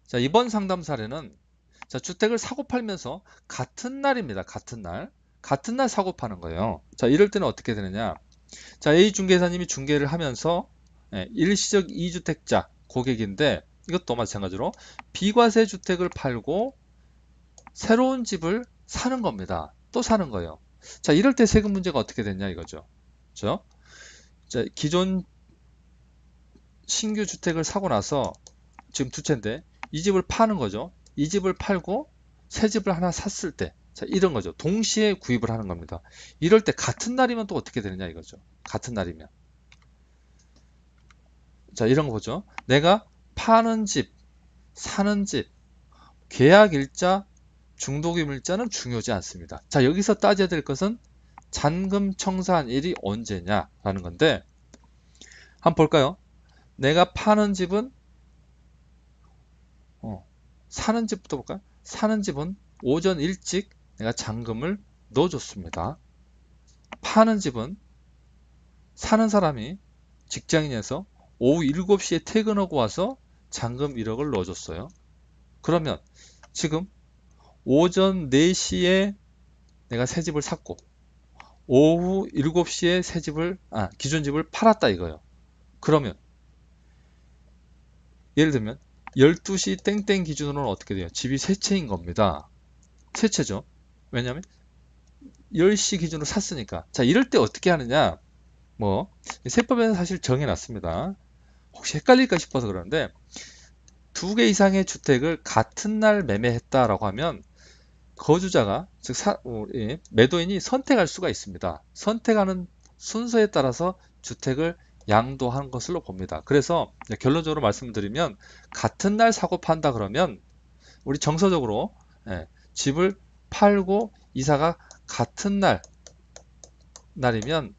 자, 이번 상담 사례는 자, 주택을 사고 팔면서 같은 날입니다. 같은 날 사고 파는 거예요. 자, 이럴 때는 어떻게 되느냐? 자, A 중개사님이 중개를 하면서 일시적 2주택자 고객인데 이것도 마찬가지로 비과세 주택을 팔고 새로운 집을 사는 겁니다. 또 사는 거예요. 자, 이럴 때 세금 문제가 어떻게 됐냐 이거죠. 그렇죠? 자, 기존 신규 주택을 사고 나서 지금 두 채인데 이 집을 파는 거죠. 이 집을 팔고 새 집을 하나 샀을 때, 자, 이런 거죠. 동시에 구입을 하는 겁니다. 이럴 때 같은 날이면 또 어떻게 되느냐 이거죠. 같은 날이면. 자, 이런 거 보죠. 내가 파는 집, 사는 집, 계약 일자, 중도금 일자는 중요하지 않습니다. 자, 여기서 따져야 될 것은 잔금 청사한 일이 언제냐라는 건데, 한번 볼까요? 내가 파는 집은 사는 집부터 볼까요? 사는 집은 오전 일찍 내가 잔금을 넣어줬습니다. 파는 집은 사는 사람이 직장인에서 오후 7시에 퇴근하고 와서 잔금 1억을 넣어줬어요. 그러면 지금 오전 4시에 내가 새 집을 샀고 오후 7시에 기존 집을 팔았다 이거예요. 그러면 예를 들면 12시 땡땡 기준으로는 어떻게 돼요? 집이 세 채인 겁니다. 세 채죠. 왜냐하면 10시 기준으로 샀으니까. 자, 이럴 때 어떻게 하느냐? 뭐 세법에는 사실 정해놨습니다. 혹시 헷갈릴까 싶어서 그러는데 두 개 이상의 주택을 같은 날 매매했다라고 하면 거주자가 즉 매도인이 선택할 수가 있습니다. 선택하는 순서에 따라서 주택을 양도한 것으로 봅니다. 그래서 결론적으로 말씀드리면 같은 날 사고 판다 그러면 우리 정서적으로 집을 팔고 이사가 같은 날이면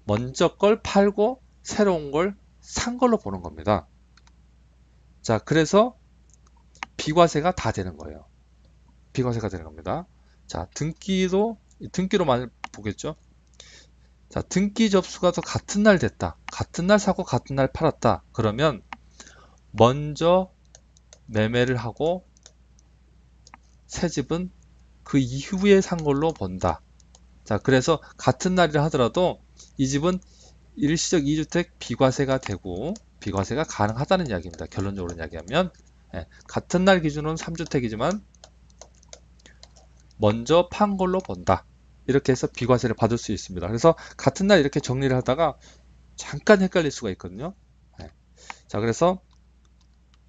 먼저 걸 팔고 새로운 걸 산 걸로 보는 겁니다. 자, 그래서 비과세가 다 되는 거예요. 비과세가 되는 겁니다. 자, 등기로만 보겠죠. 자, 등기 접수가 더 같은 날 됐다. 같은 날 사고 같은 날 팔았다. 그러면 먼저 매매를 하고 새 집은 그 이후에 산 걸로 본다. 자, 그래서 같은 날이라 하더라도 이 집은 일시적 2주택 비과세가 되고 비과세가 가능하다는 이야기입니다. 결론적으로 이야기하면 같은 날 기준은 3주택이지만 먼저 판 걸로 본다. 이렇게 해서 비과세를 받을 수 있습니다. 그래서 같은 날 이렇게 정리를 하다가 잠깐 헷갈릴 수가 있거든요. 자, 그래서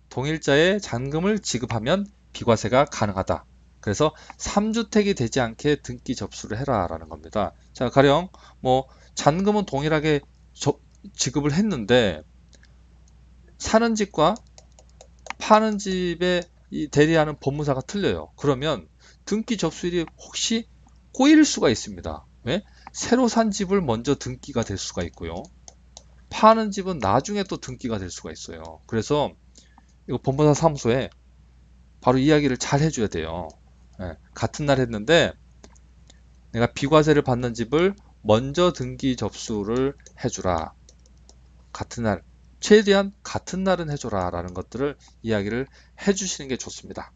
동일자에 잔금을 지급하면 비과세가 가능하다. 그래서 3주택이 되지 않게 등기 접수를 해라 라는 겁니다. 자, 가령 뭐 잔금은 동일하게 지급을 했는데 사는 집과 파는 집에 대리하는 법무사가 틀려요. 그러면 등기 접수일이 혹시 꼬일 수가 있습니다. 왜? 새로 산 집을 먼저 등기가 될 수가 있고요. 파는 집은 나중에 또 등기가 될 수가 있어요. 그래서 이거 법무사 사무소에 바로 이야기를 잘 해줘야 돼요. 같은 날 했는데 내가 비과세를 받는 집을 먼저 등기 접수를 해주라. 같은 날, 최대한 같은 날은 해줘라 라는 것들을 이야기를 해주시는 게 좋습니다.